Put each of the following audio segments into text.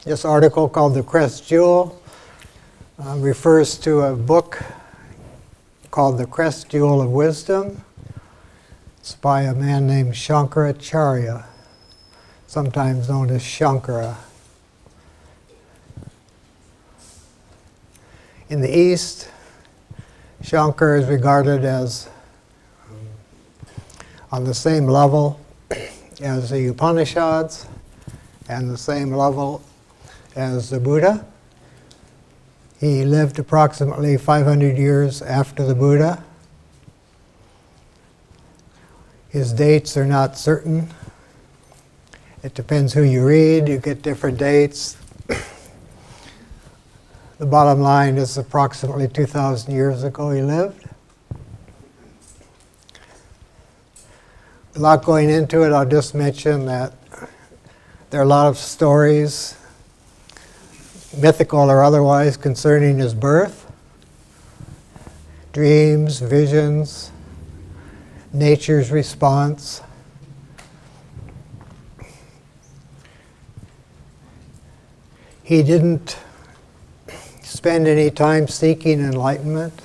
This article, called The Crest Jewel, refers to a book called The Crest Jewel of Wisdom. It's by a man named Shankaracharya, sometimes known as Shankara. In the East, Shankara is regarded as on the same level as the Upanishads and the same level as the Buddha. He lived approximately 500 years after the Buddha. His dates are not certain. It depends who you read. You get different dates. The bottom line is approximately 2,000 years ago he lived. Without going into it, I'll just mention that there are a lot of stories, mythical or otherwise, concerning his birth, dreams, visions, nature's response. He didn't spend any time seeking enlightenment,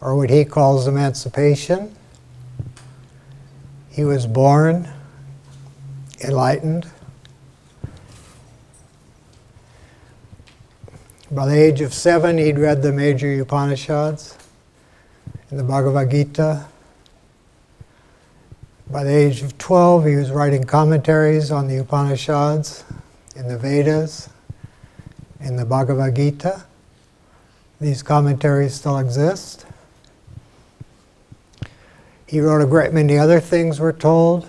or what he calls emancipation. He was born enlightened. By the age of 7, he'd read the major Upanishads and the Bhagavad Gita. By the age of 12, he was writing commentaries on the Upanishads, in the Vedas, in the Bhagavad Gita. These commentaries still exist. He wrote a great many other things, we're told.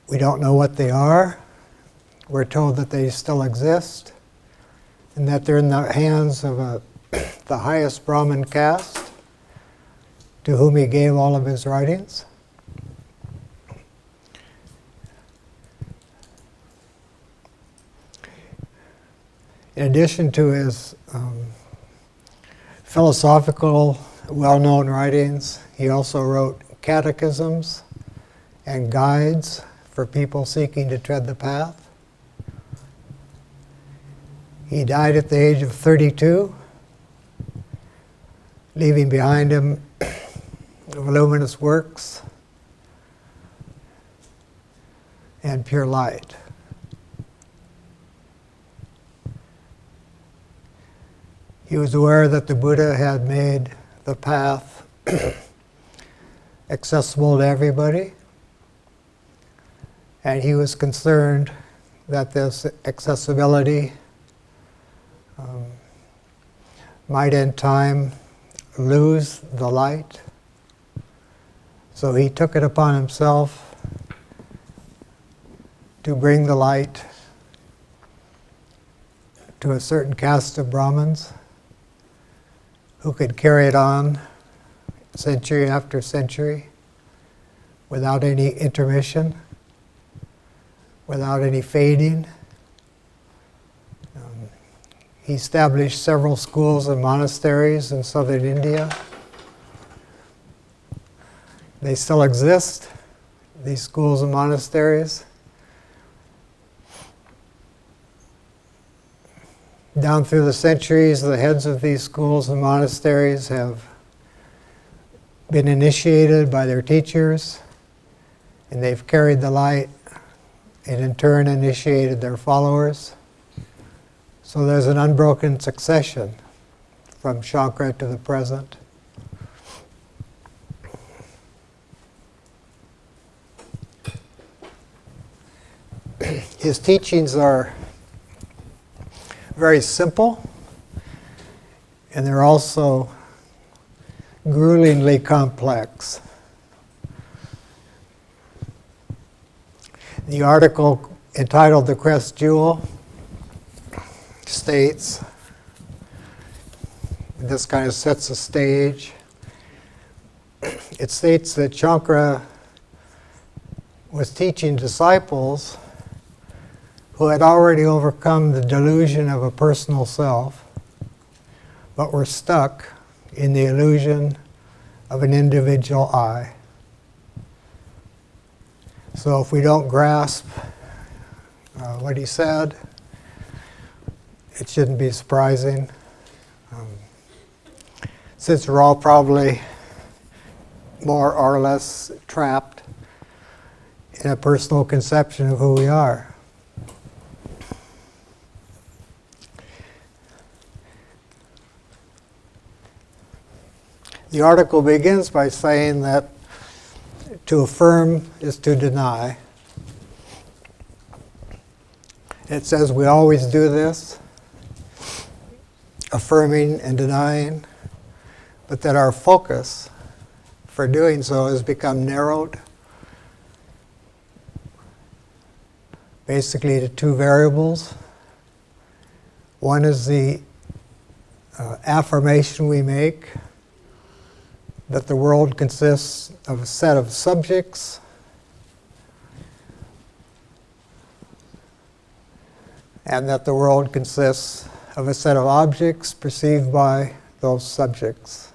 We don't know what they are. We're told that they still exist and that they're in the hands of the highest Brahmin caste to whom he gave all of his writings. In addition to his philosophical, well-known writings, he also wrote catechisms and guides for people seeking to tread the path. He died at the age of 32, leaving behind him voluminous works and pure light. He was aware that the Buddha had made the path accessible to everybody, and he was concerned that this accessibility might in time lose the light. So he took it upon himself to bring the light to a certain caste of Brahmins who could carry it on century after century without any intermission, without any fading. He established several schools and monasteries in southern India. They still exist, these schools and monasteries. Down through the centuries, the heads of these schools and monasteries have been initiated by their teachers, and they've carried the light and in turn initiated their followers. So there's an unbroken succession from Shankara to the present. His teachings are very simple, and they're also gruelingly complex. The article entitled The Crest Jewel states, this kind of sets the stage, it states that Shankara was teaching disciples who had already overcome the delusion of a personal self, but were stuck in the illusion of an individual I. So if we don't grasp what he said, it shouldn't be surprising. Since we're all probably more or less trapped in a personal conception of who we are. The article begins by saying that to affirm is to deny. It says we always do this, affirming and denying, but that our focus for doing so has become narrowed, basically to two variables. One is the affirmation we make that the world consists of a set of subjects and that the world consists of a set of objects perceived by those subjects.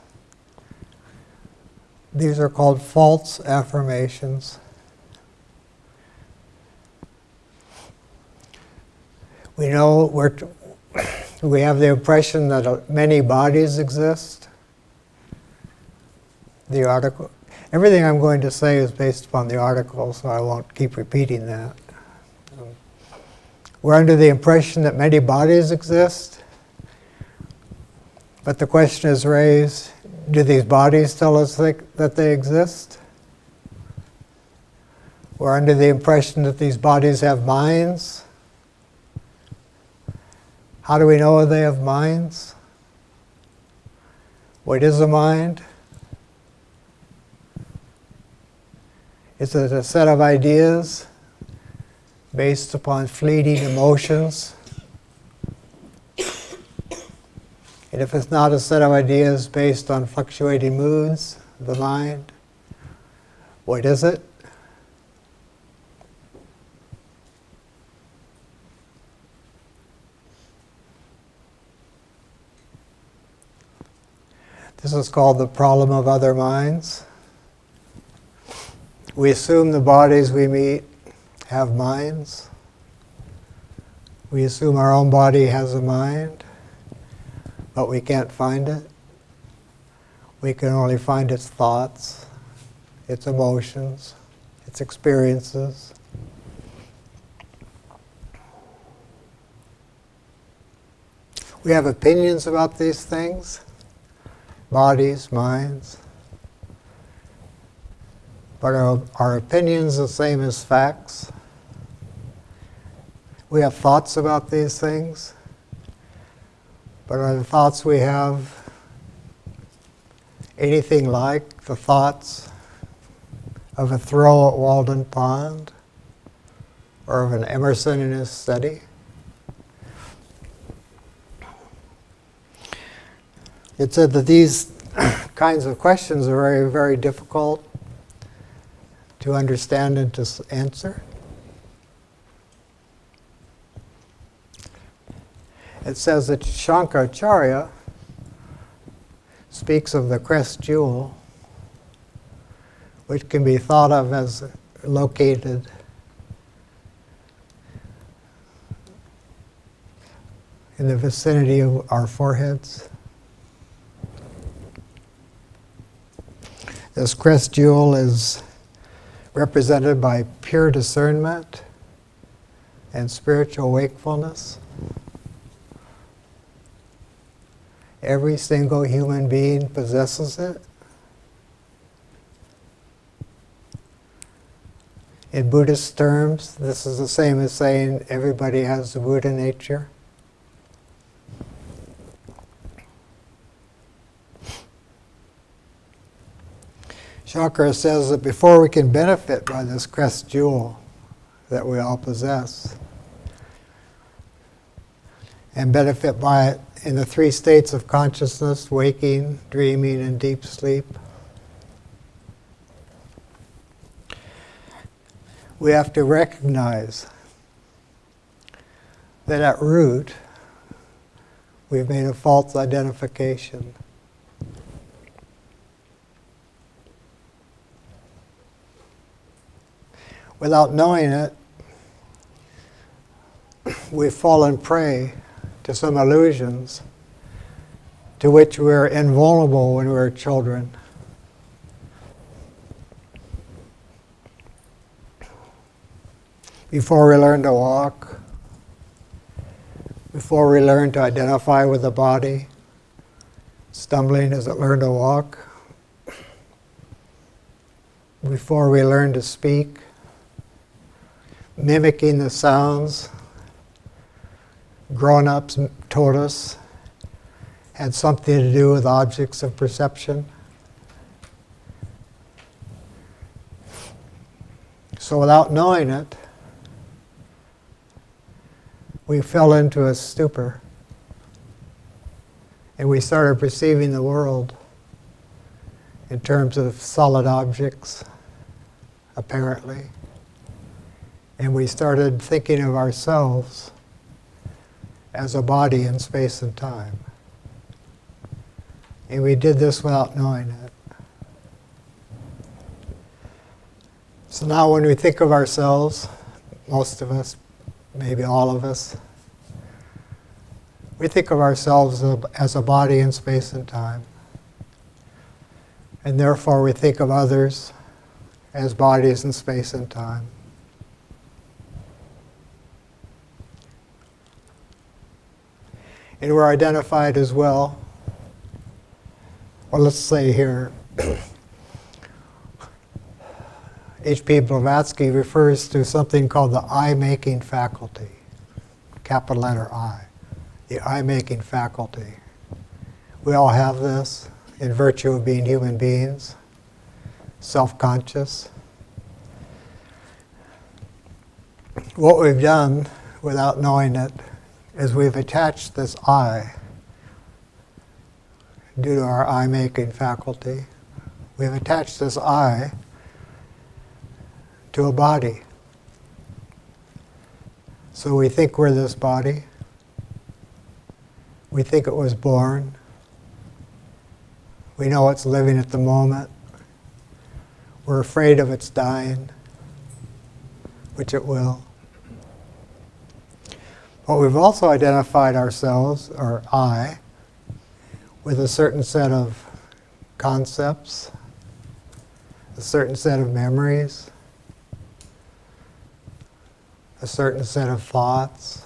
These are called false affirmations. We know we have the impression that many bodies exist. The article, everything I'm going to say is based upon the article, so I won't keep repeating that. We're under the impression that many bodies exist, but the question is raised, do these bodies tell us that they exist? We're under the impression that these bodies have minds. How do we know they have minds? What is a mind? Is it a set of ideas based upon fleeting emotions? And if it's not a set of ideas based on fluctuating moods of the mind, what is it? This is called the problem of other minds. We assume the bodies we meet have minds. We assume our own body has a mind, but we can't find it. We can only find its thoughts, its emotions, its experiences. We have opinions about these things, bodies, minds. But are our opinions the same as facts? We have thoughts about these things, but are the thoughts we have anything like the thoughts of a Thoreau at Walden Pond or of an Emerson in his study? It said that these kinds of questions are very, very difficult to understand and to answer. It says that Shankaracharya speaks of the Crest Jewel, which can be thought of as located in the vicinity of our foreheads. This Crest Jewel is represented by pure discernment and spiritual wakefulness. Every single human being possesses it. In Buddhist terms, this is the same as saying everybody has the Buddha nature. Shankara says that before we can benefit by this Crest Jewel that we all possess, and benefit by it in the three states of consciousness, waking, dreaming, and deep sleep, we have to recognize that at root, we've made a false identification. Without knowing it, we've fallen prey to some illusions to which we were invulnerable when we were children. Before we learn to walk, before we learn to identify with the body, stumbling as it learned to walk, before we learn to speak, mimicking the sounds grown-ups told us had something to do with objects of perception. So without knowing it, we fell into a stupor, and we started perceiving the world in terms of solid objects, apparently. And we started thinking of ourselves as a body in space and time. And we did this without knowing it. So now when we think of ourselves, most of us, maybe all of us, we think of ourselves as a body in space and time. And therefore we think of others as bodies in space and time. And we're identified as well. Well, let's say here, H.P. Blavatsky refers to something called the I-making faculty, capital letter I, the I-making faculty. We all have this in virtue of being human beings, self-conscious. What we've done without knowing it is we've attached this I, due to our I-making faculty, we've attached this I to a body. So we think we're this body. We think it was born. We know it's living at the moment. We're afraid of its dying, which it will. But we've also identified ourselves, or I, with a certain set of concepts, a certain set of memories, a certain set of thoughts,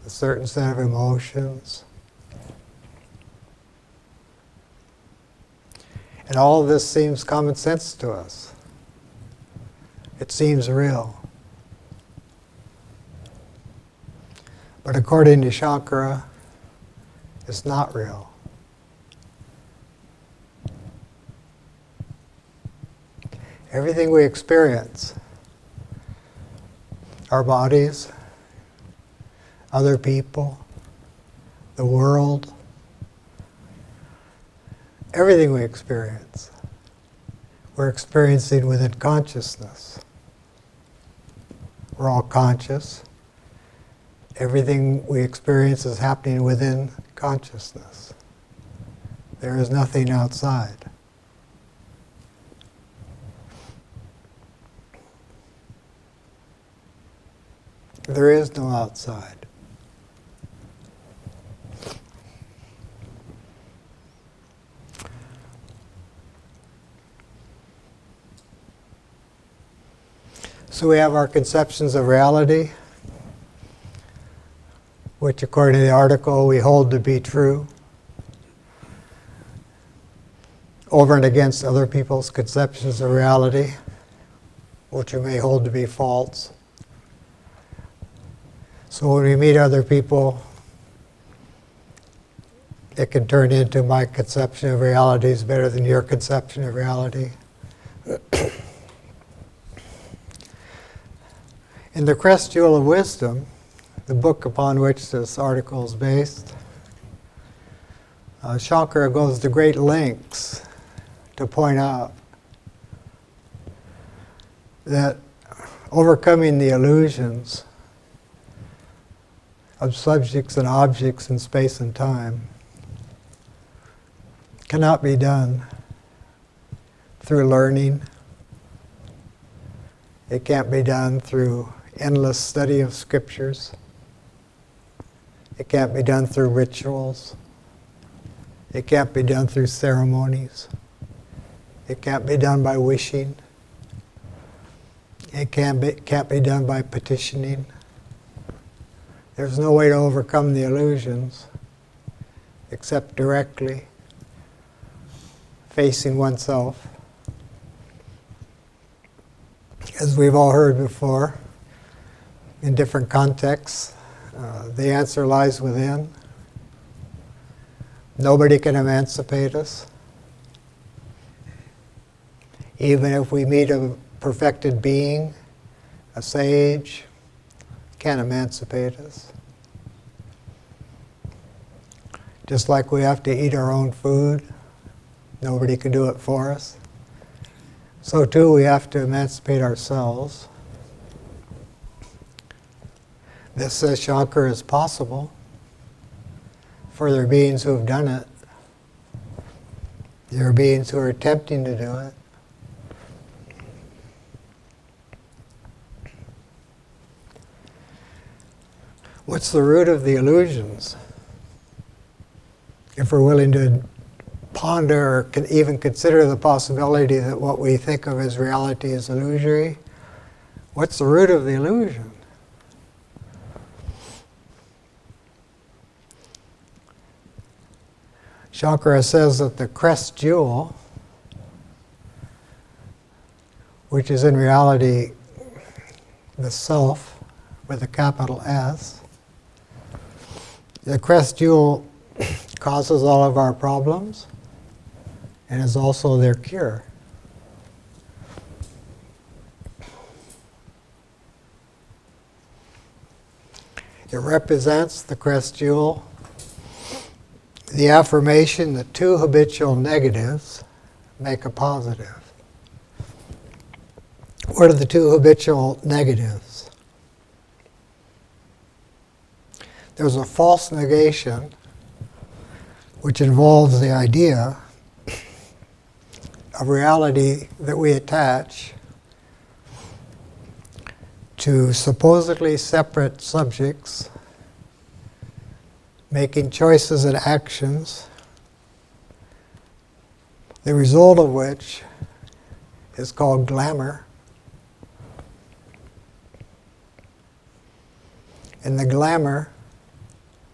a certain set of emotions. And all of this seems common sense to us. It seems real. But according to Shankara, it's not real. Everything we experience, our bodies, other people, the world, everything we experience, we're experiencing within consciousness. We're all conscious. Everything we experience is happening within consciousness. There is nothing outside. There is no outside. So we have our conceptions of reality, which according to the article we hold to be true, over and against other people's conceptions of reality, which we may hold to be false. So when we meet other people, it can turn into my conception of reality is better than your conception of reality. In the Crest Jewel of Wisdom, the book upon which this article is based, Shankara goes to great lengths to point out that overcoming the illusions of subjects and objects in space and time cannot be done through learning. It can't be done through endless study of scriptures. It can't be done through rituals. It can't be done through ceremonies. It can't be done by wishing. It can't be done by petitioning. There's no way to overcome the illusions except directly facing oneself. As we've all heard before, in different contexts, the answer lies within. Nobody can emancipate us. Even if we meet a perfected being, a sage, can't emancipate us. Just like we have to eat our own food, nobody can do it for us. So too, we have to emancipate ourselves. This, says Shankara, is possible for there are beings who have done it. There are beings who are attempting to do it. What's the root of the illusions? If we're willing to ponder or can even consider the possibility that what we think of as reality is illusory, what's the root of the illusion? Shankara says that the Crest Jewel, which is in reality the self with a capital S, the Crest Jewel causes all of our problems and is also their cure. It represents, the Crest Jewel, the affirmation that two habitual negatives make a positive. What are the two habitual negatives? There's a false negation, which involves the idea of reality that we attach to supposedly separate subjects making choices and actions, the result of which is called glamour. And the glamour,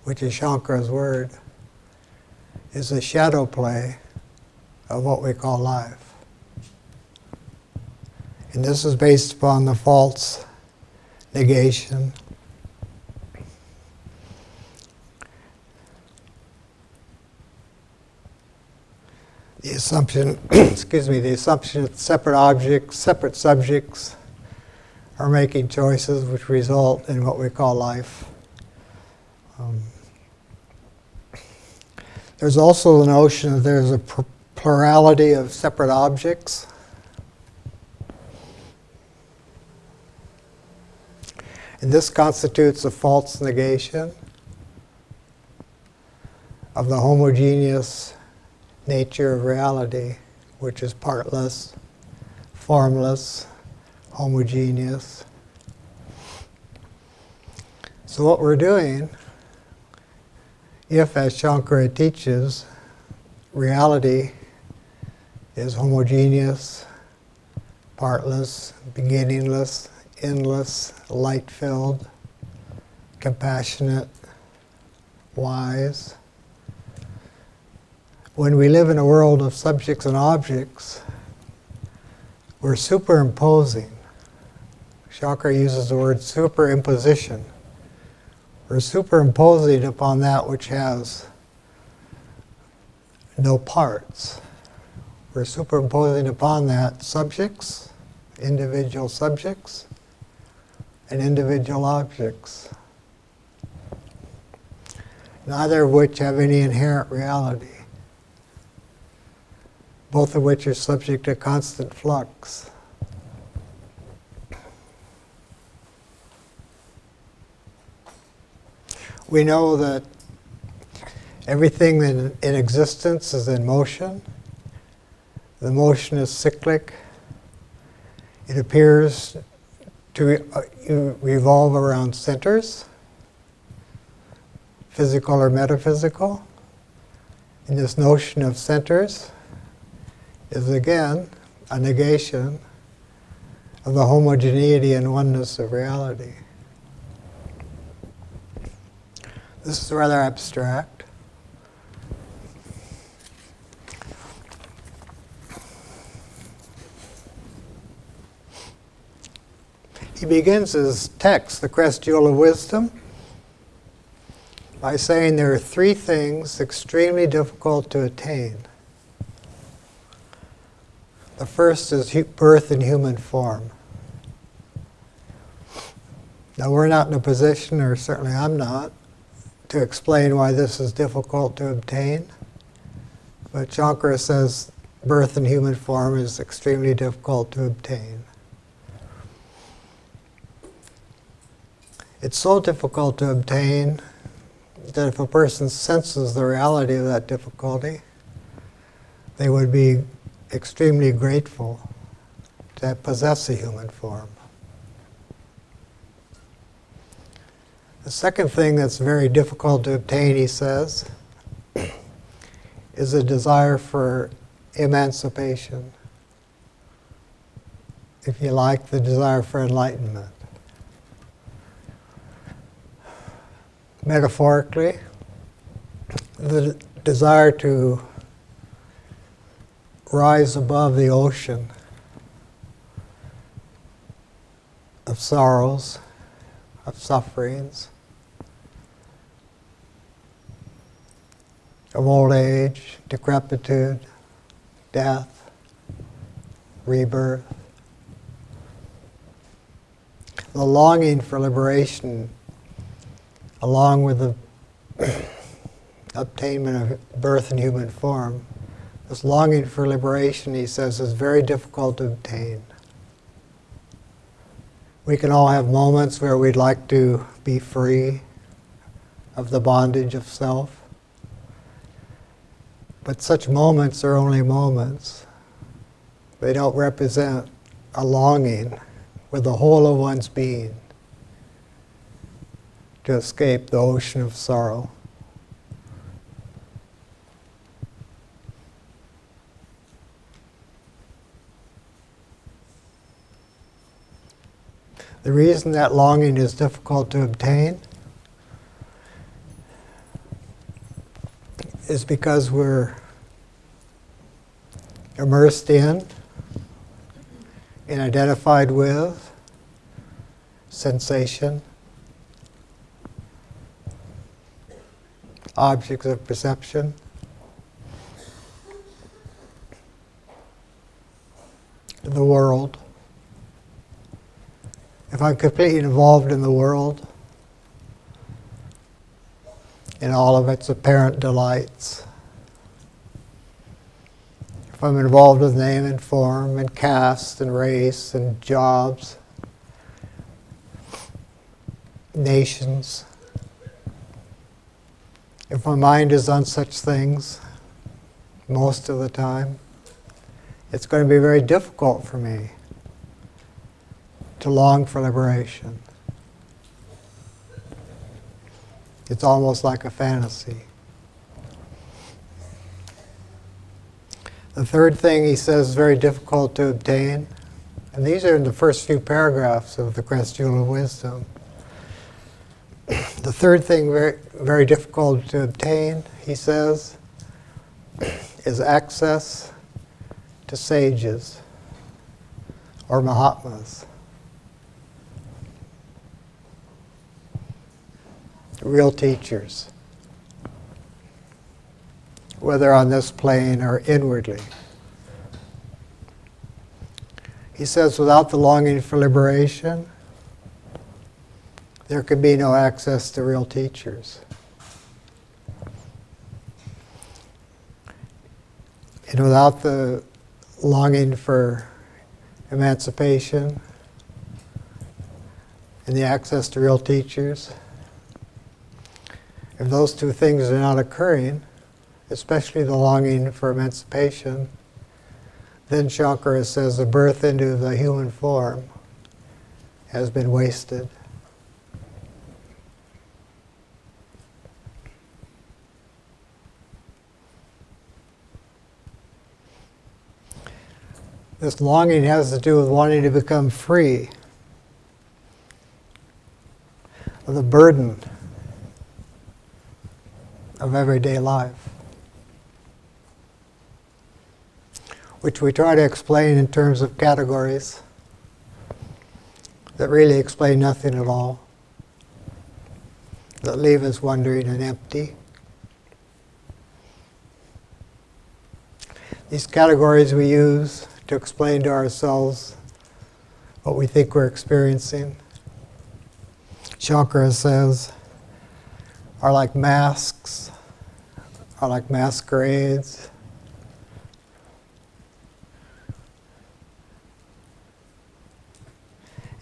which is Shankara's word, is a shadow play of what we call life. And this is based upon the false negation. The assumption, the assumption that separate objects, separate subjects are making choices which result in what we call life. There's also the notion that there's a plurality of separate objects. And this constitutes a false negation of the homogeneous nature of reality, which is partless, formless, homogeneous. So what we're doing, if, as Shankara teaches, reality is homogeneous, partless, beginningless, endless, light-filled, compassionate, wise. When we live in a world of subjects and objects, we're superimposing. Shankara uses the word superimposition. We're superimposing upon that which has no parts. We're superimposing upon that subjects, individual subjects, and individual objects, neither of which have any inherent reality, both of which are subject to constant flux. We know that everything in existence is in motion. The motion is cyclic. It appears to revolve around centers, physical or metaphysical. And this notion of centers is again a negation of the homogeneity and oneness of reality. This is rather abstract. He begins his text, the Crest Jewel of Wisdom, by saying there are three things extremely difficult to attain. The first is birth in human form. Now, we're not in a position, or certainly I'm not, to explain why this is difficult to obtain. But Shankara says birth in human form is extremely difficult to obtain. It's so difficult to obtain that if a person senses the reality of that difficulty, they would be extremely grateful to possess a human form. The second thing that's very difficult to obtain, he says, is a desire for emancipation. If you like, the desire for enlightenment. Metaphorically, the desire to rise above the ocean of sorrows, of sufferings, of old age, decrepitude, death, rebirth. The longing for liberation, along with the obtainment of birth in human form, this longing for liberation, he says, is very difficult to obtain. We can all have moments where we'd like to be free of the bondage of self. But such moments are only moments. They don't represent a longing with the whole of one's being to escape the ocean of sorrow. The reason that longing is difficult to obtain is because we're immersed in and identified with sensation, objects of perception, the world. If I'm completely involved in the world, in all of its apparent delights, if I'm involved with name and form and caste and race and jobs, nations, if my mind is on such things most of the time, it's going to be very difficult for me to long for liberation. It's almost like a fantasy. The third thing he says is very difficult to obtain, and these are in the first few paragraphs of the Crest Jewel of Wisdom. The third thing very, very difficult to obtain, he says, is access to sages or Mahatmas, real teachers, whether on this plane or inwardly. He says without the longing for liberation, there could be no access to real teachers. And without the longing for emancipation and the access to real teachers, if those two things are not occurring, especially the longing for emancipation, then Shankara says the birth into the human form has been wasted. This longing has to do with wanting to become free of the burden of everyday life, which we try to explain in terms of categories that really explain nothing at all, that leave us wondering and empty. These categories we use to explain to ourselves what we think we're experiencing, Shankara says, are like masks, are like masquerades.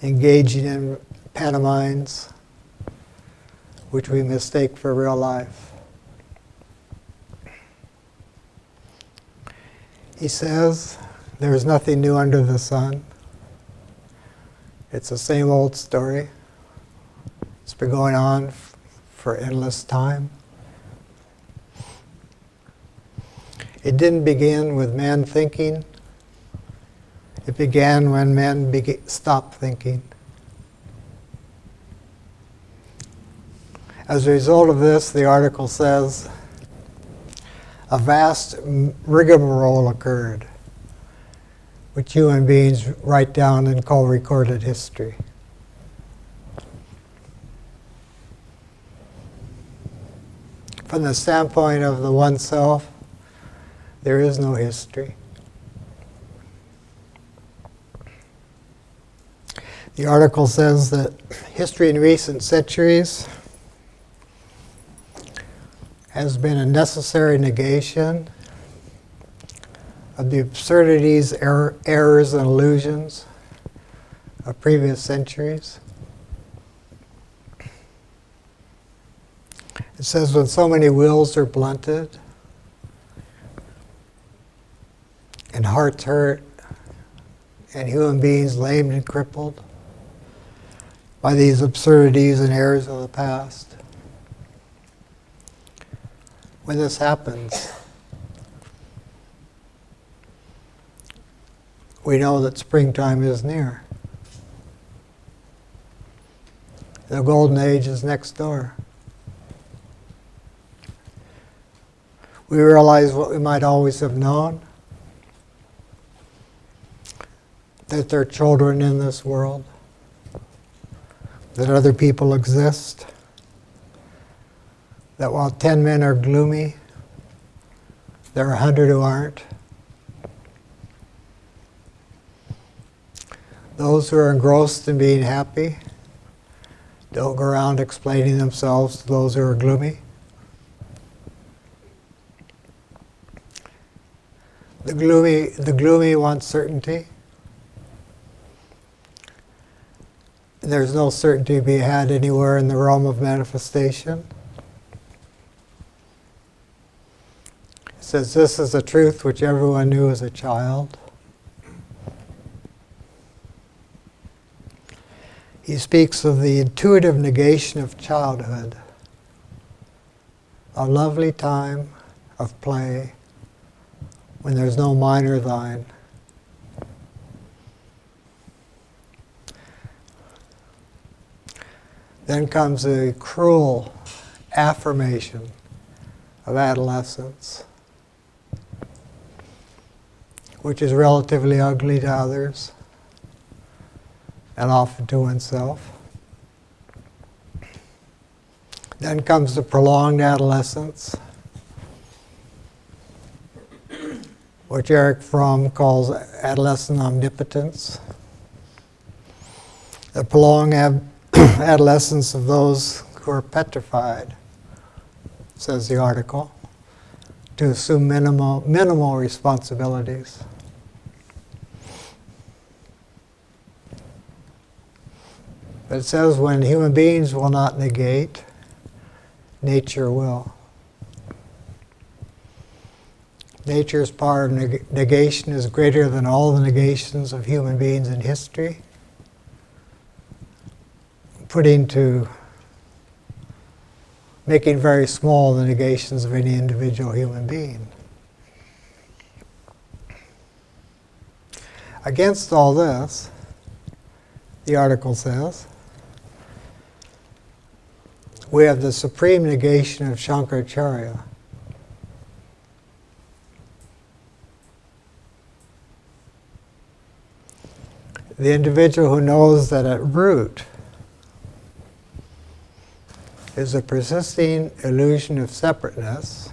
Engaging in pantomimes, which we mistake for real life. He says, there is nothing new under the sun. It's the same old story. It's been going on for endless time. It didn't begin with man thinking. It began when men stopped thinking. As a result of this, the article says, a vast rigmarole occurred, which human beings write down and call recorded history. From the standpoint of the oneself, there is no history. The article says that history in recent centuries has been a necessary negation of the absurdities, errors, and illusions of previous centuries. It says when so many wills are blunted and hearts hurt and human beings lamed and crippled by these absurdities and errors of the past. When this happens, we know that springtime is near. The golden age is next door. We realize what we might always have known, that there are children in this world, that other people exist, that while 10 men are gloomy, there are 100 who aren't. Those who are engrossed in being happy don't go around explaining themselves to those who are gloomy. The gloomy want certainty. There's no certainty to be had anywhere in the realm of manifestation. It says this is a truth which everyone knew as a child. He speaks of the intuitive negation of childhood, a lovely time of play when there's no mine or thine. Then comes a cruel affirmation of adolescence, which is relatively ugly to others and often to oneself. Then comes the prolonged adolescence, which Eric Fromm calls adolescent omnipotence. The prolonged adolescence of those who are petrified, says the article, to assume minimal responsibilities. But it says when human beings will not negate, nature will. Nature's power of negation is greater than all the negations of human beings in history. making very small the negations of any individual human being. Against all this, the article says, we have the supreme negation of Shankaracharya. The individual who knows that at root is a persisting illusion of separateness.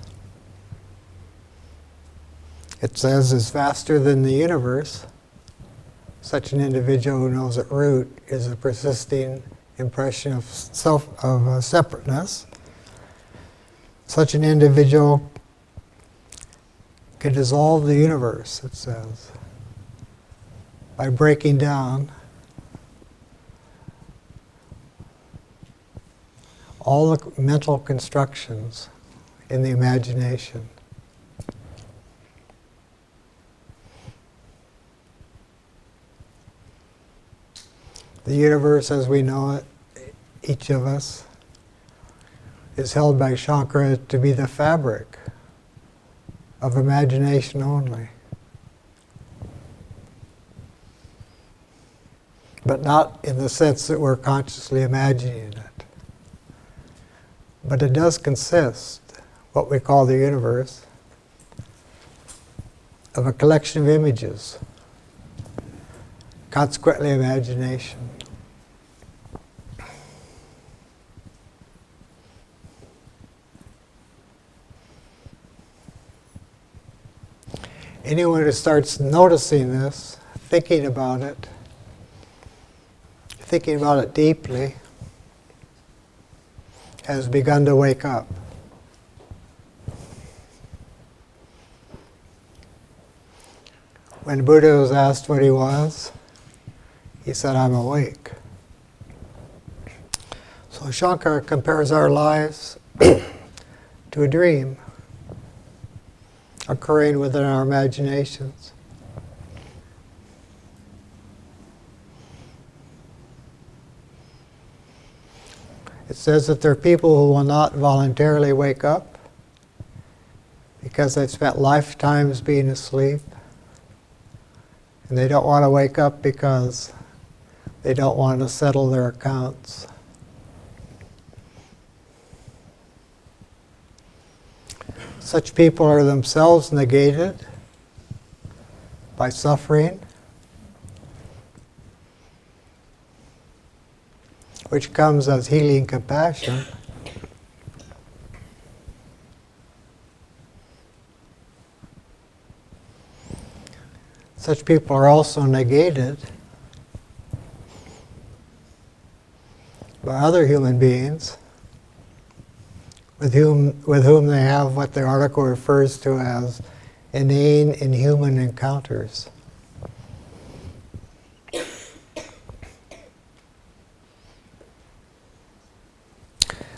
It says is vaster than the universe. Such an individual who knows at root is a persisting impression of separateness. Such an individual can dissolve the universe, it says, by breaking down all the mental constructions in the imagination. The universe as we know it, each of us, is held by Shankara to be the fabric of imagination only. But not in the sense that we're consciously imagining it. But it does consist, what we call the universe, of a collection of images, consequently imagination. Anyone who starts noticing this, thinking about it deeply, has begun to wake up. When Buddha was asked what he was, he said, I'm awake. So Shankara compares our lives to a dream occurring within our imaginations. It says that there are people who will not voluntarily wake up because they've spent lifetimes being asleep, and they don't want to wake up because they don't want to settle their accounts. Such people are themselves negated by suffering, which comes as healing compassion. Such people are also negated by other human beings with whom they have what the article refers to as inane inhuman encounters.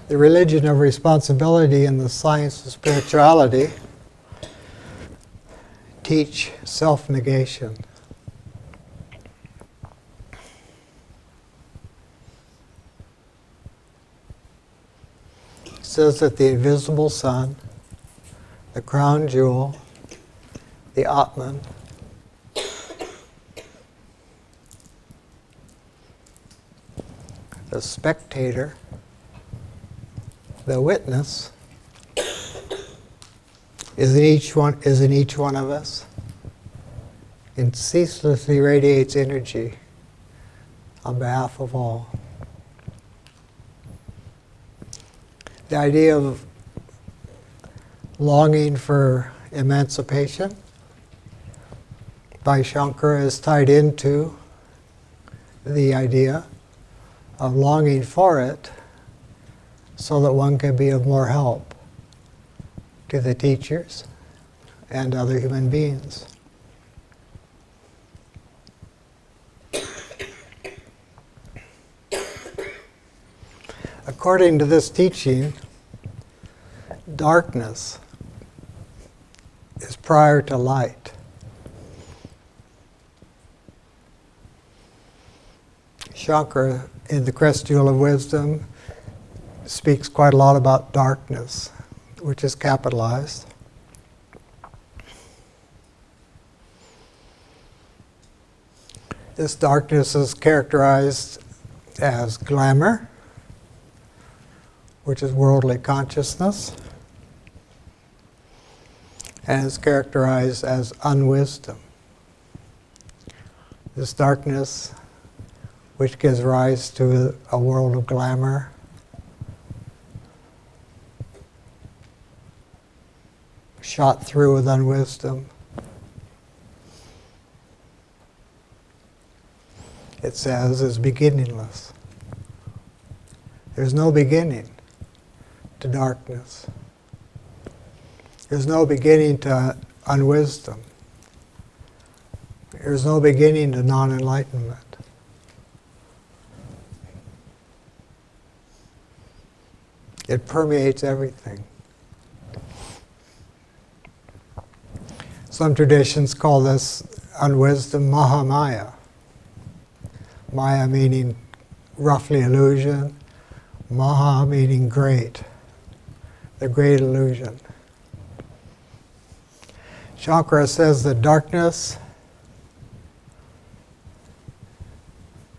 The religion of responsibility and the science of spirituality teach self-negation. It says that the invisible sun, the crown jewel, the Atman, the spectator, the witness, is in each one of us, and ceaselessly radiates energy on behalf of all. The idea of longing for emancipation by Shankara is tied into the idea of longing for it so that one can be of more help to the teachers and other human beings. According to this teaching, darkness is prior to light. Shankara in the Crest Jewel of Wisdom, speaks quite a lot about darkness, which is capitalized. This darkness is characterized as glamour, which is worldly consciousness, and is characterized as unwisdom. This darkness, which gives rise to a world of glamour, shot through with unwisdom. It says is beginningless. There's no beginning to darkness. There's no beginning to unwisdom. There's no beginning to non-enlightenment. It permeates everything. Some traditions call this unwisdom Mahamaya. Maya meaning roughly illusion, Maha meaning great, the great illusion. Shankara says that darkness,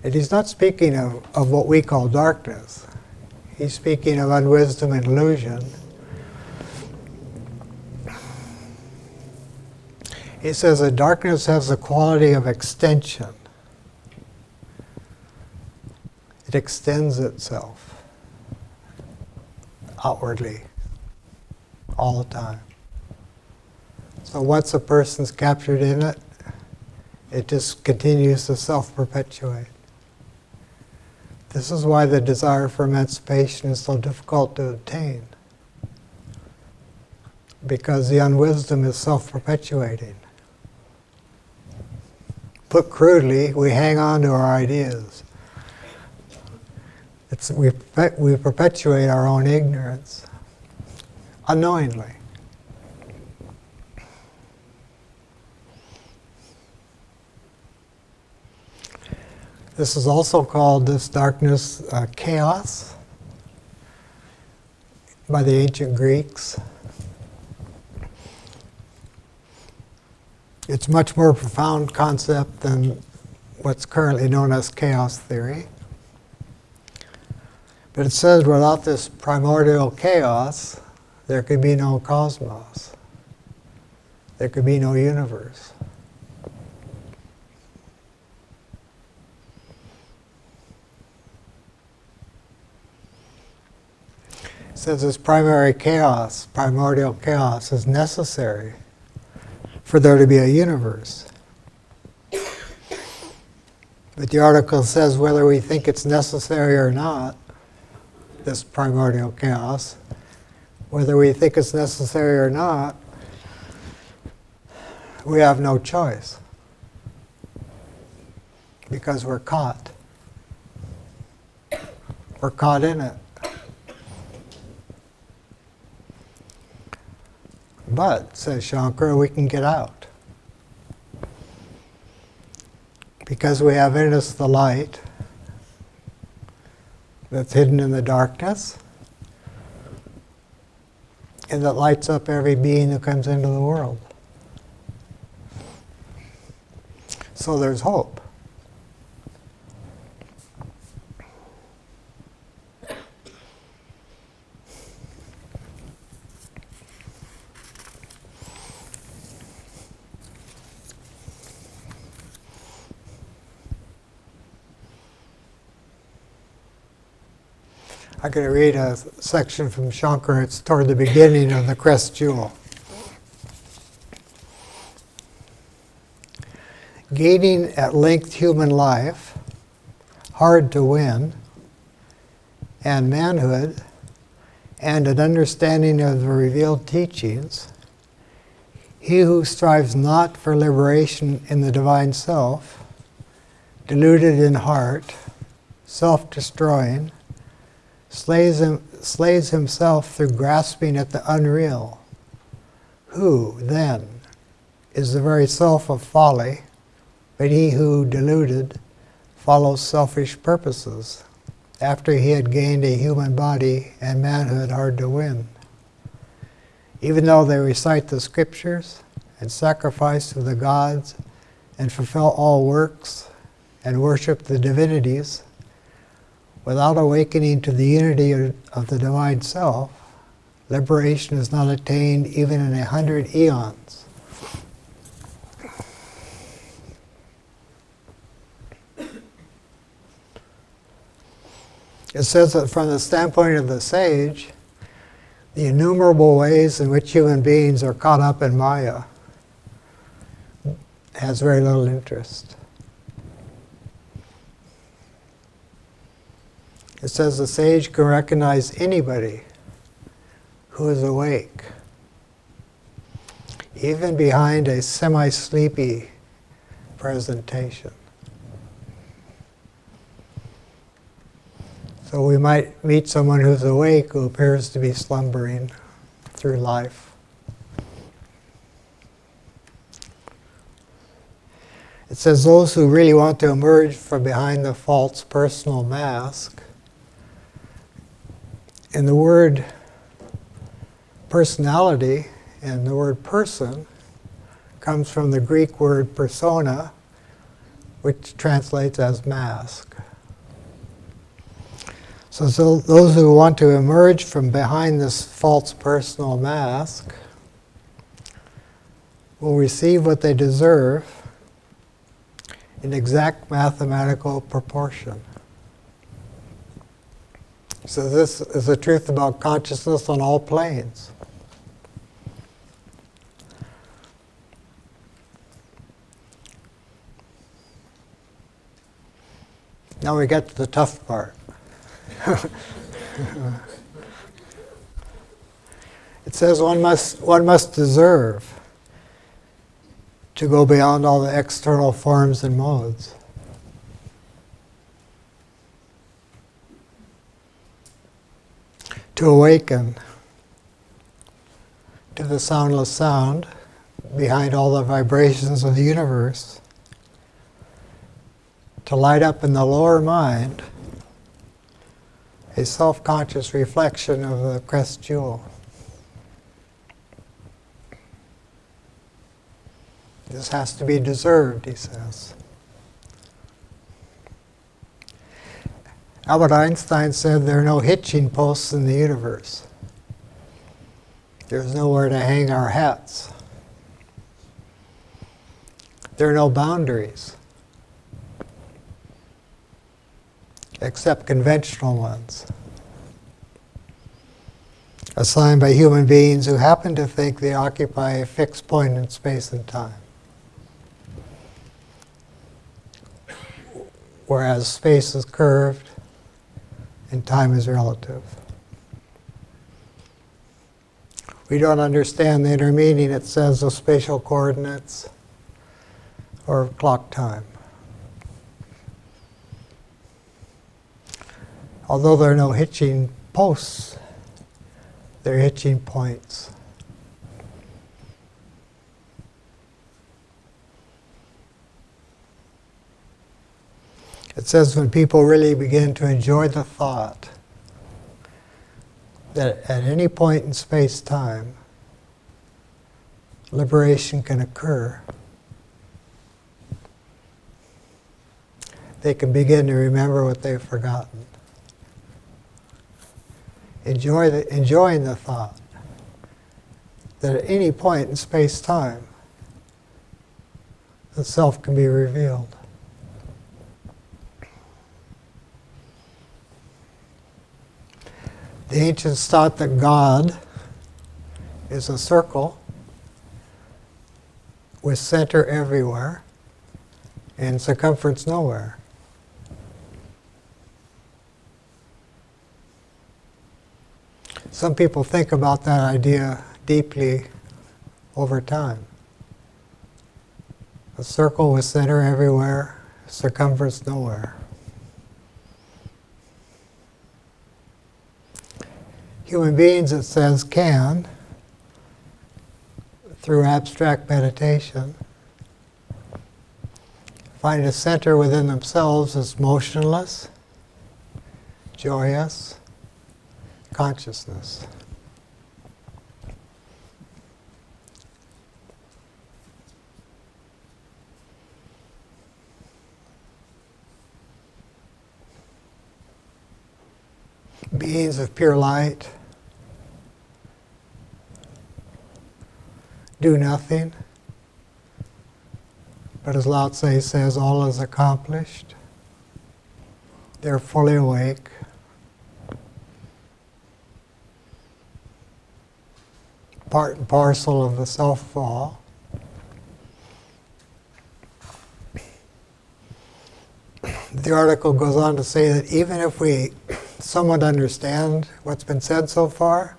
and he's not speaking of what we call darkness. He's speaking of unwisdom and illusion. He says that darkness has the quality of extension. It extends itself outwardly all the time. So once a person's captured in it, it just continues to self-perpetuate. This is why the desire for emancipation is so difficult to obtain. Because the unwisdom is self-perpetuating. Put crudely, we hang on to our ideas. We perpetuate our own ignorance, unknowingly. This is also called, this darkness, chaos by the ancient Greeks. It's a much more profound concept than what's currently known as chaos theory. But it says without this primordial chaos, there could be no cosmos. There could be no universe. It says this primary chaos, primordial chaos, is necessary for there to be a universe. But the article says whether we think it's necessary or not, this primordial chaos, whether we think it's necessary or not, we have no choice. Because we're caught. We're caught in it. But, says Shankara, we can get out. Because we have in us the light that's hidden in the darkness, and that lights up every being that comes into the world. So there's hope. I'm going to read a section from Shankara. It's toward the beginning of the Crest Jewel. Gaining at length human life, hard to win, and manhood, and an understanding of the revealed teachings, he who strives not for liberation in the divine self, deluded in heart, self-destroying, slays himself through grasping at the unreal, who, then, is the very self of folly, but he who, deluded, follows selfish purposes, after he had gained a human body and manhood hard to win. Even though they recite the scriptures and sacrifice to the gods and fulfill all works and worship the divinities, without awakening to the unity of the divine self, liberation is not attained even in 100 eons. It says that from the standpoint of the sage, the innumerable ways in which human beings are caught up in Maya has very little interest. It says the sage can recognize anybody who is awake, even behind a semi-sleepy presentation. So we might meet someone who's awake who appears to be slumbering through life. It says those who really want to emerge from behind the false personal mask. And the word personality and the word person comes from the Greek word persona, which translates as mask. So those who want to emerge from behind this false personal mask will receive what they deserve in exact mathematical proportion. So this is the truth about consciousness on all planes. Now we get to the tough part. It says one must deserve to go beyond all the external forms and modes. To awaken to the soundless sound behind all the vibrations of the universe. To light up in the lower mind a self-conscious reflection of the Crest Jewel. This has to be deserved, he says. Albert Einstein said there are no hitching posts in the universe. There's nowhere to hang our hats. There are no boundaries, except conventional ones, assigned by human beings who happen to think they occupy a fixed point in space and time. Whereas space is curved and time is relative. We don't understand the inner meaning, it says, of spatial coordinates or clock time. Although there are no hitching posts, there are hitching points. It says when people really begin to enjoy the thought that at any point in space-time, liberation can occur, they can begin to remember what they've forgotten. Enjoying the thought that at any point in space-time, the self can be revealed. The ancients thought that God is a circle with center everywhere and circumference nowhere. Some people think about that idea deeply over time. A circle with center everywhere, circumference nowhere. Human beings, it says, can, through abstract meditation, find a center within themselves that's motionless, joyous consciousness. Beings of pure light do nothing, but as Lao Tse says, all is accomplished. They're fully awake. Part and parcel of the self-fall. The article goes on to say that even if we somewhat understand what's been said so far,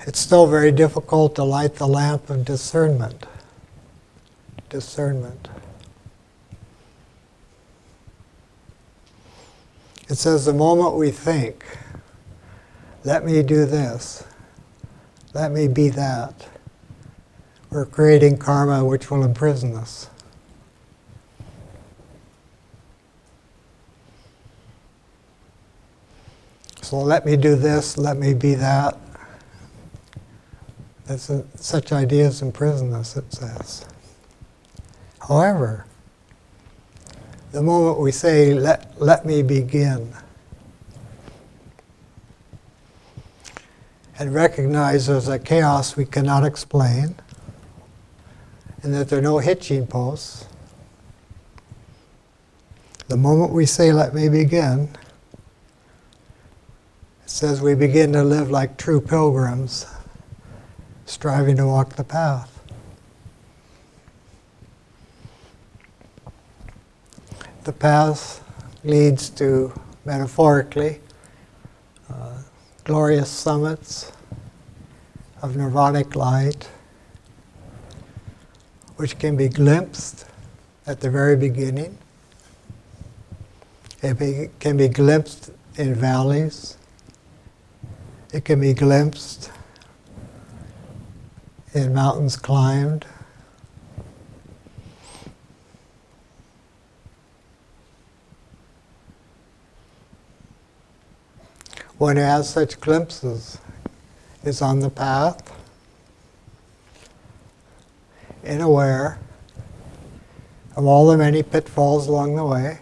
it's still very difficult to light the lamp of discernment. Discernment. It says the moment we think, let me do this, let me be that, we're creating karma which will imprison us. So let me do this, let me be that. Such ideas imprison us, it says. However, the moment we say, let me begin, and recognize there's a chaos we cannot explain, and that there are no hitching posts, the moment we say, let me begin, it says we begin to live like true pilgrims, striving to walk the path. The path leads to, metaphorically, glorious summits of nirvanic light, which can be glimpsed at the very beginning. It can be glimpsed in valleys. It can be glimpsed in mountains climbed. One who has such glimpses is on the path, and aware of all the many pitfalls along the way,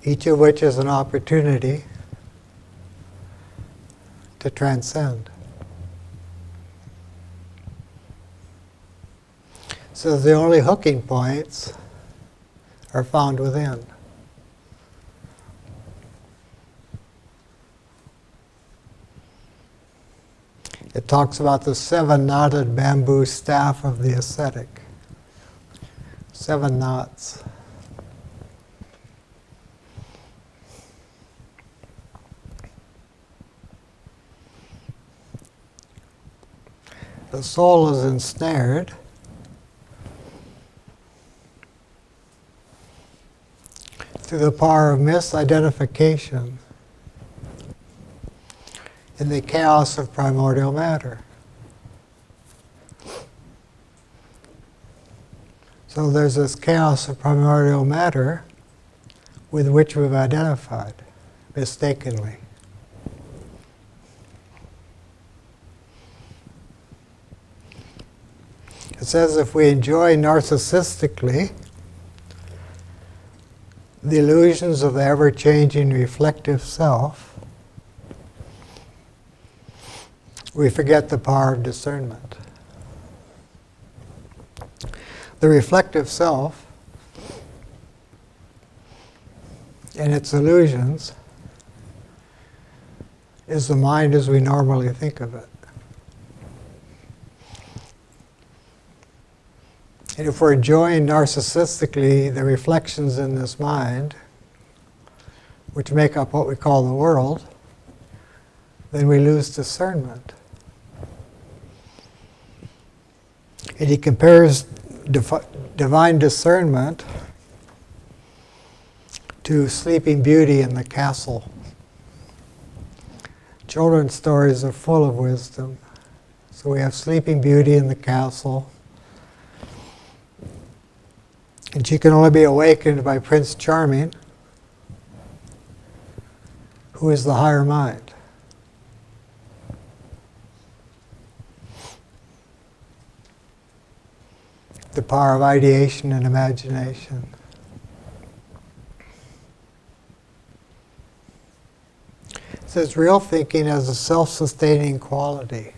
each of which is an opportunity to transcend. So the only hooking points are found within. It talks about the 7-knotted bamboo staff of the ascetic. 7 knots. The soul is ensnared through the power of misidentification in the chaos of primordial matter. So there's this chaos of primordial matter with which we've identified mistakenly. It says if we enjoy narcissistically the illusions of the ever-changing reflective self, we forget the power of discernment. The reflective self and its illusions is the mind as we normally think of it. And if we're enjoying narcissistically the reflections in this mind, which make up what we call the world, then we lose discernment. And he compares divine discernment to Sleeping Beauty in the castle. Children's stories are full of wisdom. So we have Sleeping Beauty in the castle. And she can only be awakened by Prince Charming, who is the higher mind. The power of ideation and imagination. It says real thinking has a self-sustaining quality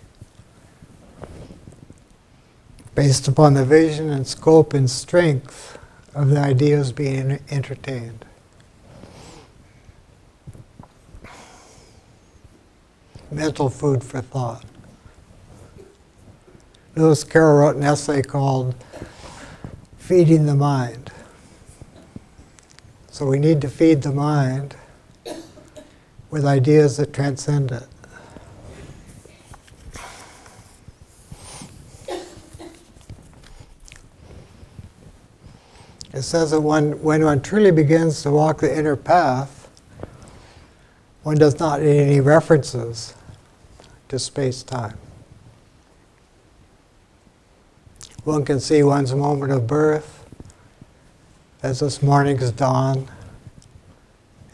based upon the vision and scope and strength of the ideas being entertained. Mental food for thought. Lewis Carroll wrote an essay called Feeding the Mind. So we need to feed the mind with ideas that transcend it. It says that when one truly begins to walk the inner path, one does not need any references to space-time. One can see one's moment of birth as this morning's dawn,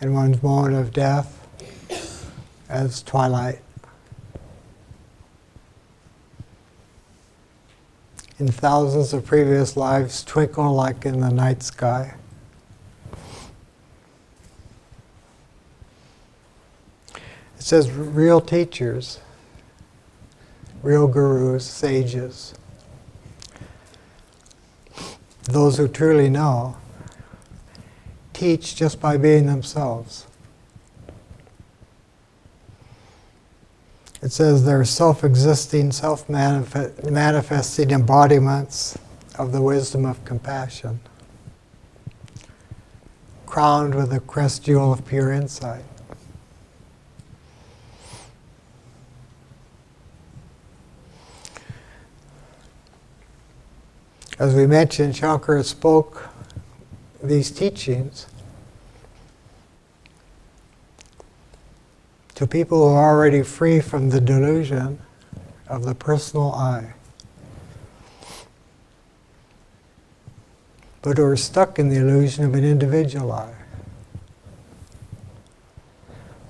and one's moment of death as twilight. In thousands of previous lives twinkle like in the night sky. It says real teachers, real gurus, sages, those who truly know, teach just by being themselves. It says they're self-existing, self-manifesting embodiments of the wisdom of compassion, crowned with a crest jewel of pure insight. As we mentioned, Shankara spoke these teachings to people who are already free from the delusion of the personal I, but who are stuck in the illusion of an individual I.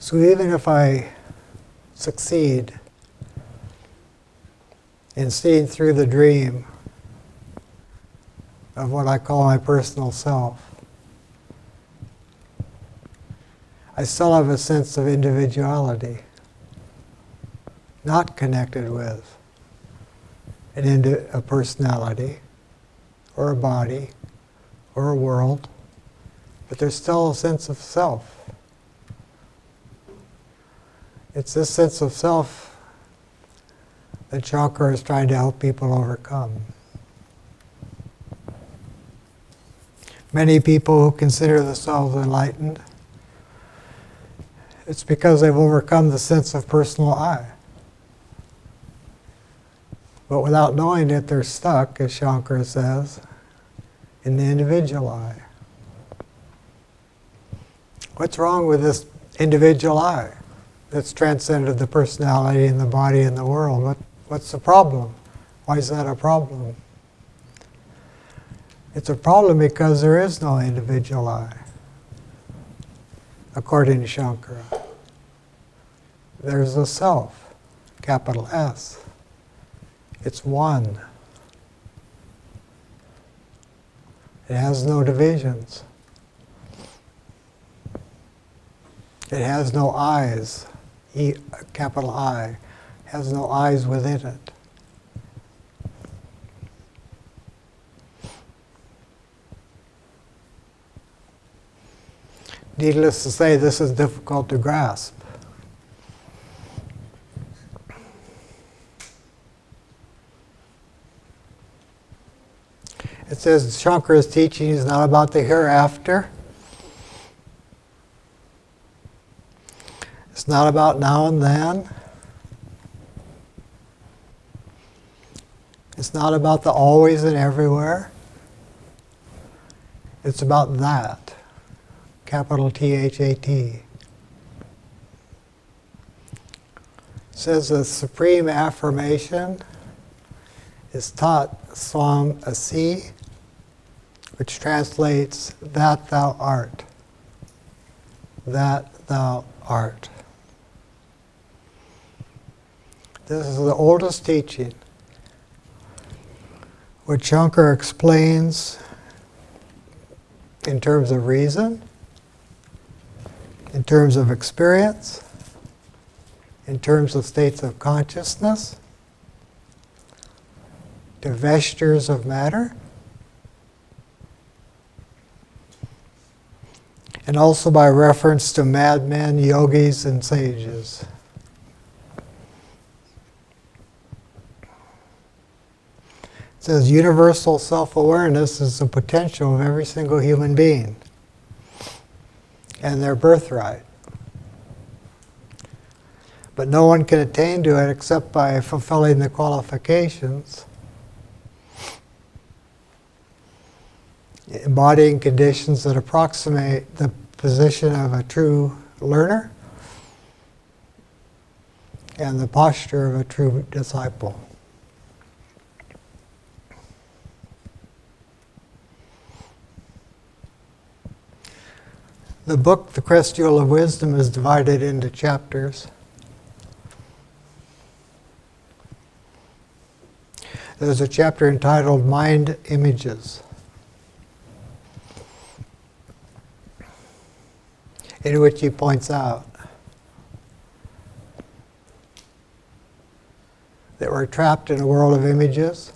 So even if I succeed in seeing through the dream of what I call my personal self, I still have a sense of individuality, not connected with a personality, or a body, or a world, but there's still a sense of self. It's this sense of self that Shankara is trying to help people overcome. Many people who consider themselves enlightened, it's because they've overcome the sense of personal I. But without knowing it, they're stuck, as Shankara says, in the individual I. What's wrong with this individual I that's transcended the personality and the body and the world? What's the problem? Why is that a problem? It's a problem because there is no individual I, according to Shankara. There's a self, capital S. It's one. It has no divisions. It has no eyes, capital I, has no eyes within it. Needless to say, this is difficult to grasp. It says Shankara's teaching is not about the hereafter. It's not about now and then. It's not about the always and everywhere. It's about that, capital THAT. It says the supreme affirmation is Tat Swam Asi, which translates, that thou art. That thou art. This is the oldest teaching, which Shankara explains in terms of reason, in terms of experience, in terms of states of consciousness, to vestures of matter, and also by reference to madmen, yogis, and sages. It says universal self-awareness is the potential of every single human being and their birthright. But no one can attain to it except by fulfilling the qualifications, embodying conditions that approximate the position of a true learner and the posture of a true disciple. The book, The Crest Jewel of Wisdom, is divided into chapters. There's a chapter entitled Mind Images, in which he points out that we're trapped in a world of images.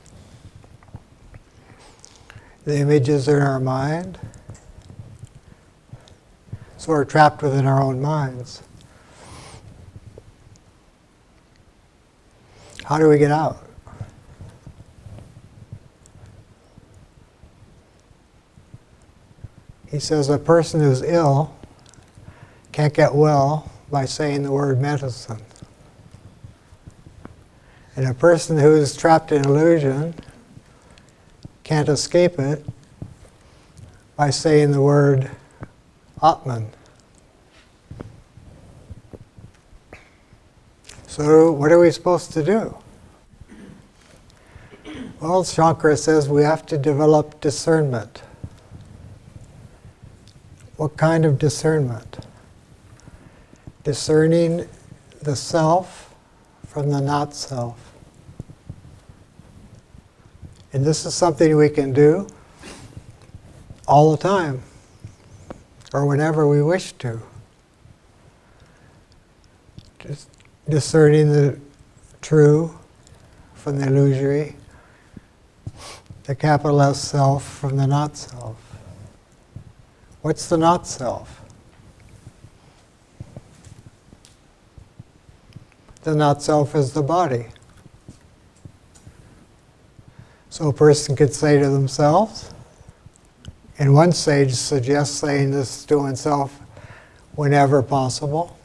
The images are in our mind. So we're trapped within our own minds. How do we get out? He says a person who's ill can't get well by saying the word medicine. And a person who is trapped in illusion can't escape it by saying the word Atman. So what are we supposed to do? Well, Shankara says we have to develop discernment. What kind of discernment? Discerning the self from the not self. And this is something we can do all the time, or whenever we wish to. Just discerning the true from the illusory, the capital S self from the not self. What's the not self? The not self is the body. So a person could say to themselves, and one sage suggests saying this to oneself whenever possible.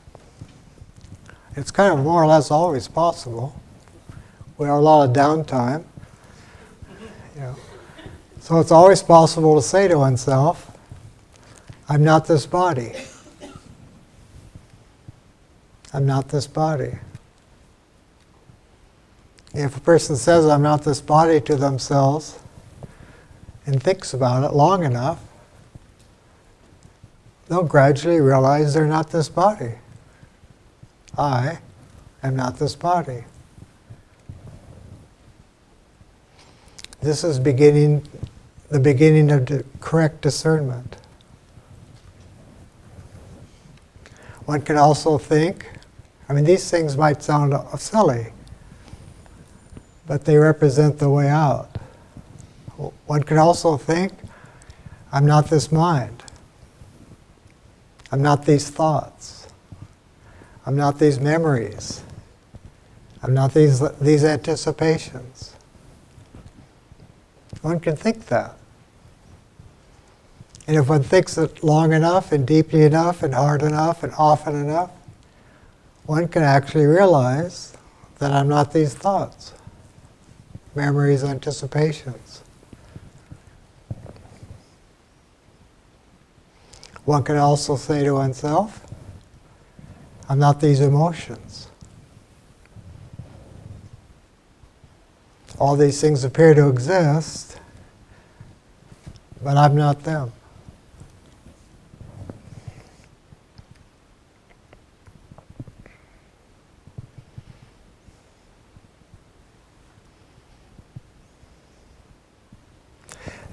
It's kind of more or less always possible. We have a lot of downtime. So it's always possible to say to oneself, I'm not this body. I'm not this body. If a person says, I'm not this body to themselves, and thinks about it long enough, they'll gradually realize they're not this body. I am not this body. This is the beginning of correct discernment. One can also think, these things might sound silly, but they represent the way out. One could also think, I'm not this mind. I'm not these thoughts. I'm not these memories. I'm not these anticipations. One can think that. And if one thinks it long enough and deeply enough and hard enough and often enough, one can actually realize that I'm not these thoughts, memories, anticipations. One can also say to oneself, I'm not these emotions. All these things appear to exist, but I'm not them.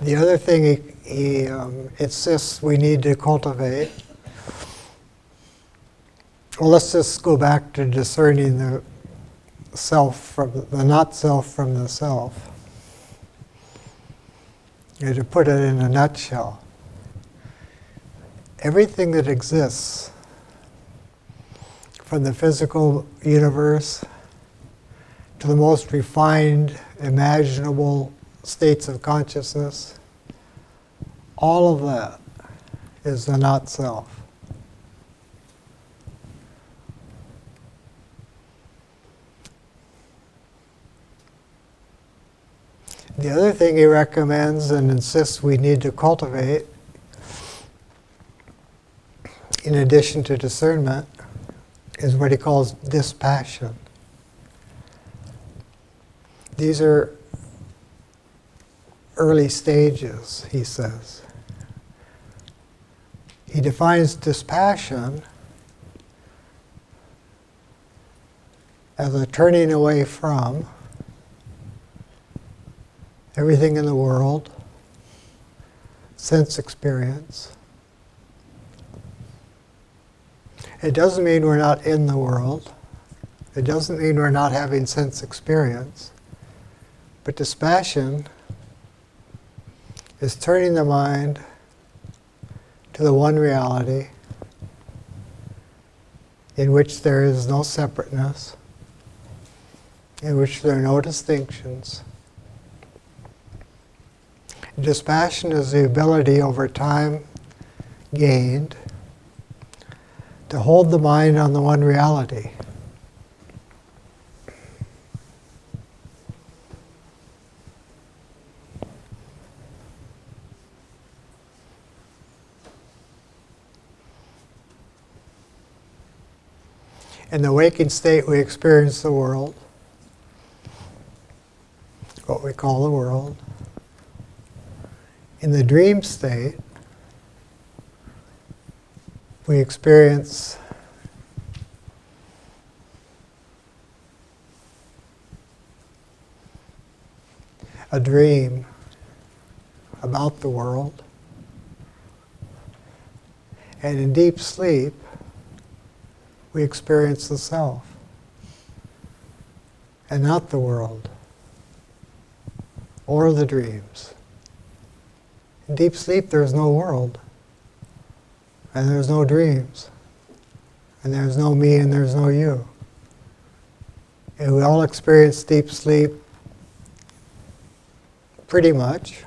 The other thing he insists we need to cultivate, well, let's just go back to discerning the self from the not self from the self. To put it in a nutshell, everything that exists, from the physical universe to the most refined, imaginable states of consciousness, all of that is the not self. The other thing he recommends and insists we need to cultivate, in addition to discernment, is what he calls dispassion. These are early stages, he says. He defines dispassion as a turning away from everything in the world, sense experience. It doesn't mean we're not in the world. It doesn't mean we're not having sense experience. But dispassion is turning the mind to the one reality in which there is no separateness, in which there are no distinctions. Dispassion is the ability over time gained to hold the mind on the one reality. In the waking state, we experience the world, what we call the world. In the dream state, we experience a dream about the world. And in deep sleep, we experience the self and not the world or the dreams. In deep sleep, there's no world, and there's no dreams, and there's no me and there's no you. And we all experience deep sleep pretty much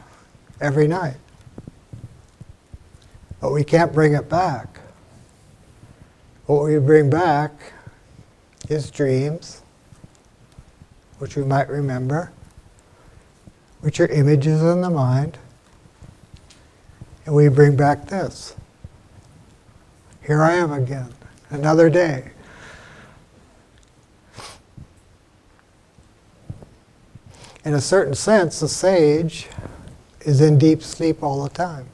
every night. But we can't bring it back. What we bring back is dreams, which we might remember, which are images in the mind. And we bring back this. Here I am again, another day. In a certain sense, the sage is in deep sleep all the time,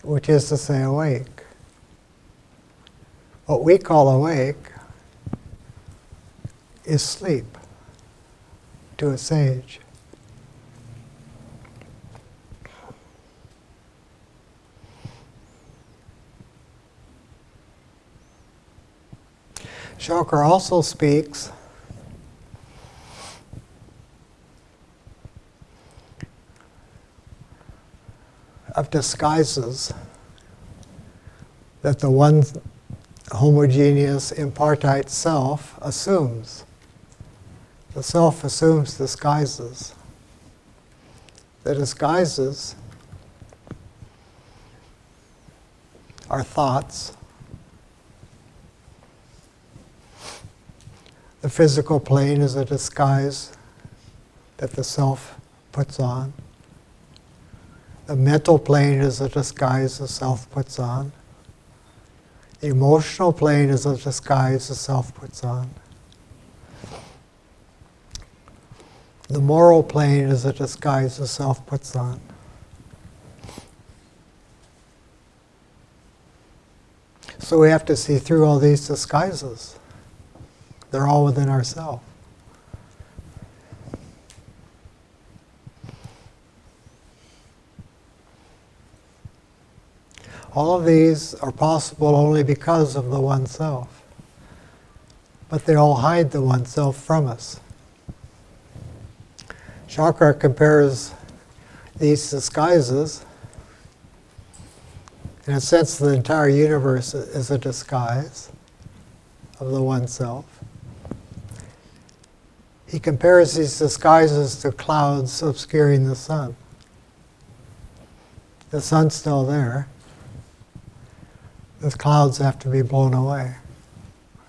which is to say awake. What we call awake is sleep to a sage. Shankar also speaks of disguises that the one homogeneous impartite self assumes. The self assumes disguises. The disguises are thoughts. The physical plane is a disguise that the self puts on. The mental plane is a disguise the self puts on. The emotional plane is a disguise the self puts on. The moral plane is a disguise the self puts on. So we have to see through all these disguises. They're all within ourselves. All of these are possible only because of the One Self. But they all hide the One Self from us. Shankara compares these disguises. In a sense, the entire universe is a disguise of the One Self. He compares these disguises to clouds obscuring the sun. The sun's still there. The clouds have to be blown away.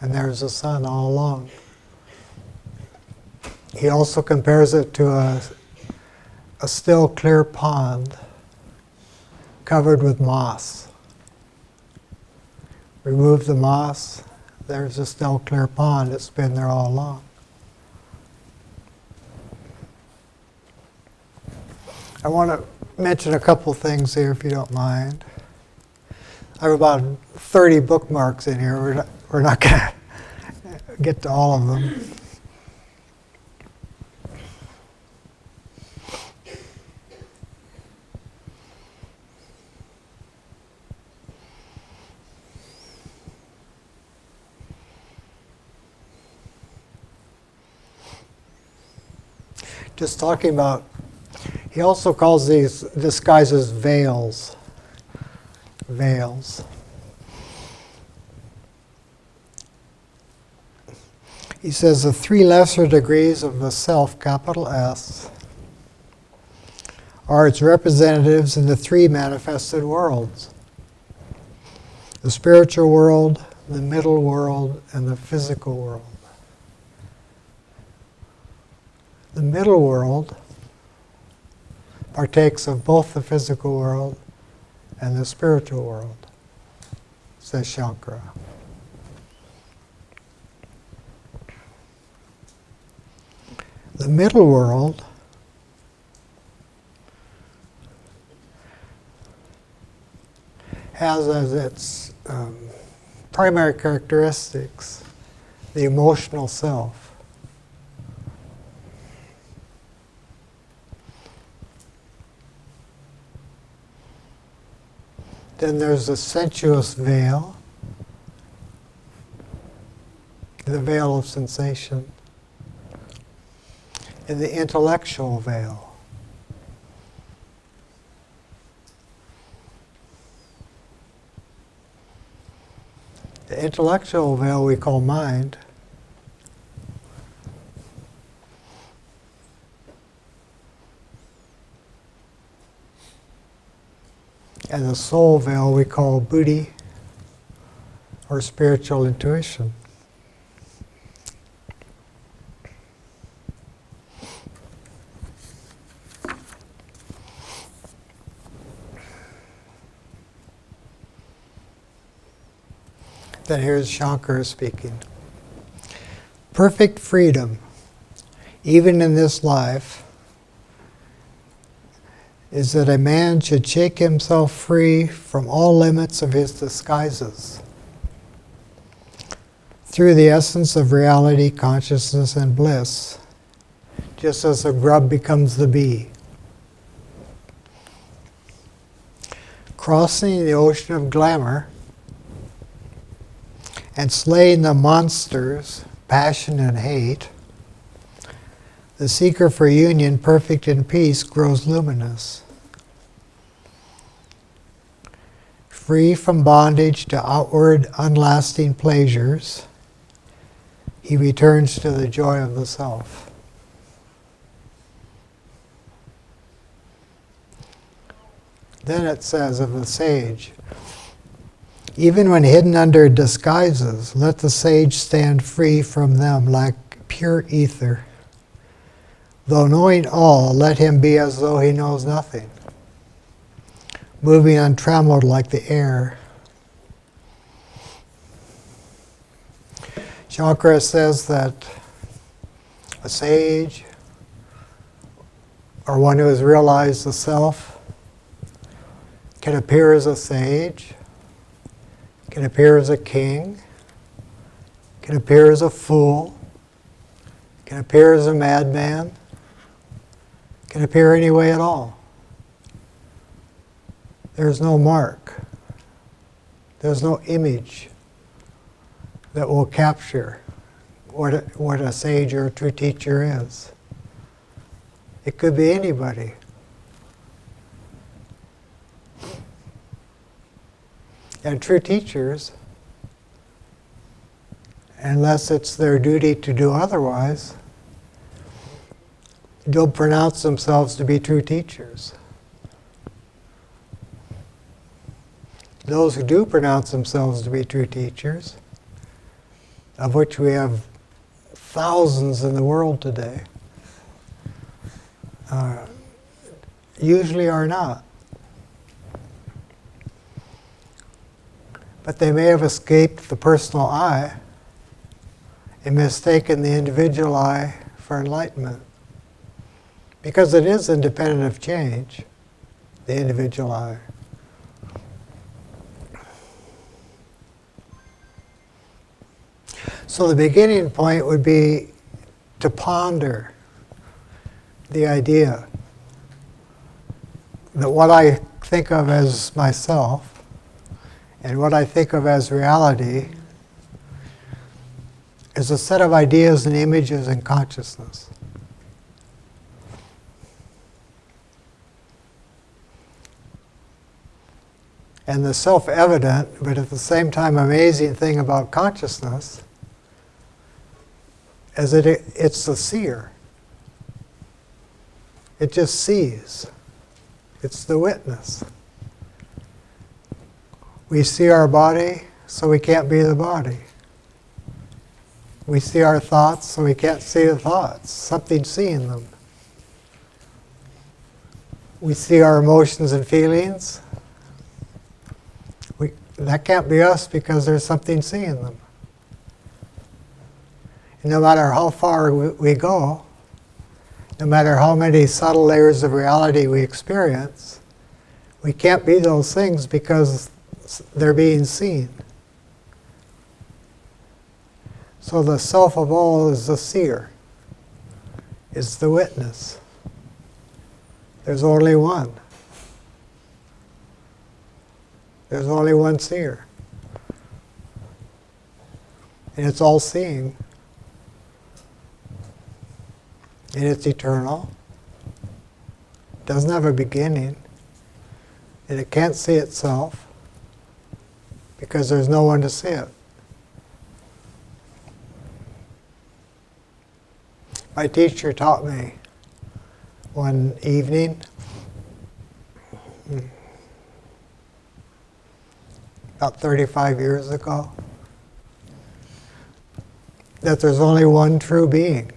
And there's the sun all along. He also compares it to a still clear pond covered with moss. Remove the moss, there's a still clear pond. It's been there all along. I want to mention a couple things here, if you don't mind. I have about 30 bookmarks in here. We're not going to get to all of them. Just talking about, he also calls these disguises veils. Veils. He says the three lesser degrees of the self, capital S, are its representatives in the three manifested worlds: the spiritual world, the middle world, and the physical world. The middle world partakes of both the physical world and the spiritual world, says Shankara. The middle world has as its primary characteristics the emotional self. Then there's the sensuous veil, the veil of sensation, and the intellectual veil. The intellectual veil we call mind. And the soul veil we call buddhi, or spiritual intuition. Then here's Shankara speaking. Perfect freedom, even in this life, is that a man should shake himself free from all limits of his disguises through the essence of reality, consciousness, and bliss, just as the grub becomes the bee. Crossing the ocean of glamour and slaying the monsters, passion and hate, the seeker for union, perfect in peace, grows luminous. Free from bondage to outward, unlasting pleasures, he returns to the joy of the self. Then it says of the sage, even when hidden under disguises, let the sage stand free from them like pure ether. Though knowing all, let him be as though he knows nothing, moving untrammeled like the air. Shankara says that a sage, or one who has realized the self, can appear as a sage, can appear as a king, can appear as a fool, can appear as a madman, can appear any way at all. There's no mark. There's no image that will capture what a sage or a true teacher is. It could be anybody. And true teachers, unless it's their duty to do otherwise, don't pronounce themselves to be true teachers. Those who do pronounce themselves to be true teachers, of which we have thousands in the world today, usually are not. But they may have escaped the personal I and mistaken the individual I for enlightenment. Because it is independent of change, the individual I. So the beginning point would be to ponder the idea that what I think of as myself and what I think of as reality is a set of ideas and images and consciousness. And the self-evident, but at the same time amazing thing about consciousness is that it's the seer. It just sees. It's the witness. We see our body, so we can't be the body. We see our thoughts, so we can't see the thoughts. Something's seeing them. We see our emotions and feelings. That can't be us because there's something seeing them. And no matter how far we go, no matter how many subtle layers of reality we experience, we can't be those things because they're being seen. So the self of all is the seer, is the witness. There's only one. There's only one seer. And it's all seeing. And it's eternal. It doesn't have a beginning. And it can't see itself because there's no one to see it. My teacher taught me one evening, about 35 years ago, that there's only one true being,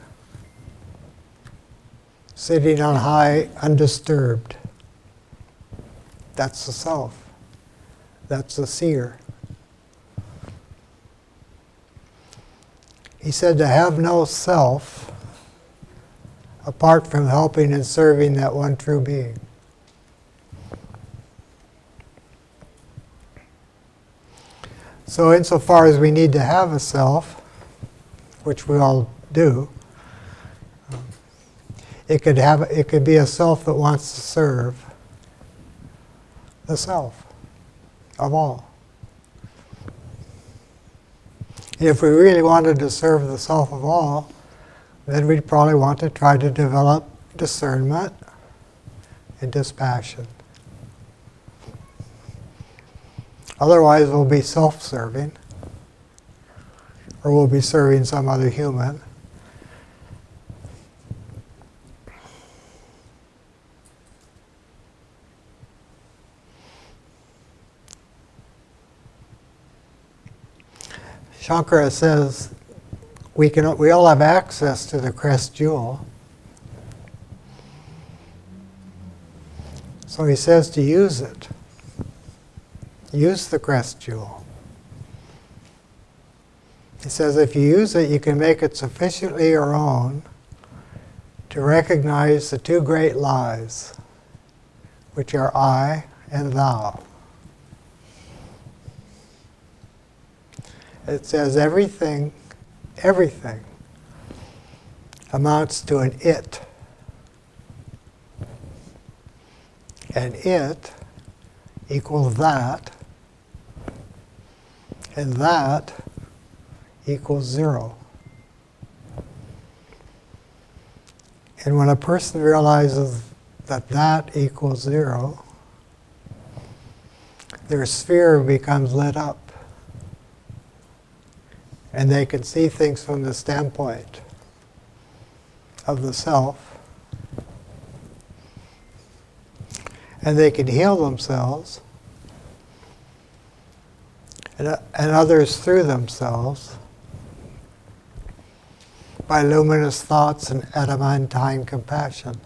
sitting on high, undisturbed. That's the self. That's the seer. He said to have no self apart from helping and serving that one true being. So insofar as we need to have a self, which we all do, it could be a self that wants to serve the self of all. And if we really wanted to serve the self of all, then we'd probably want to try to develop discernment and dispassion. Otherwise, we'll be self-serving, or we'll be serving some other human. Shankara says we all have access to the Crest Jewel. So he says to use it. Use the Crest Jewel. He says if you use it, you can make it sufficiently your own to recognize the two great lies, which are I and thou. It says everything amounts to an it. And it equals that, and that equals 0. And when a person realizes that that equals 0, their sphere becomes lit up. And they can see things from the standpoint of the self. And they can heal themselves and others through themselves by luminous thoughts and adamantine compassion.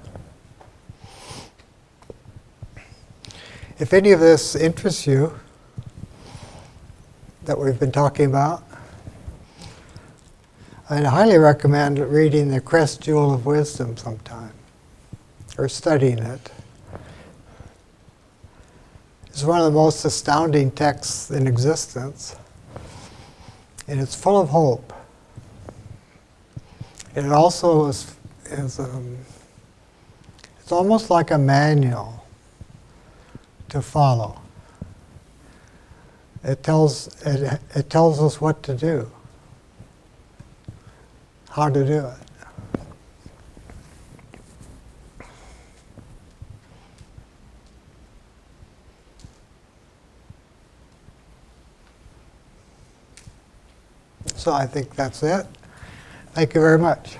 If any of this interests you, that we've been talking about, I'd highly recommend reading the Crest Jewel of Wisdom sometime, or studying it. It's one of the most astounding texts in existence, and it's full of hope. It also is it's almost like a manual to follow. It tells us what to do, how to do it. So I think that's it. Thank you very much.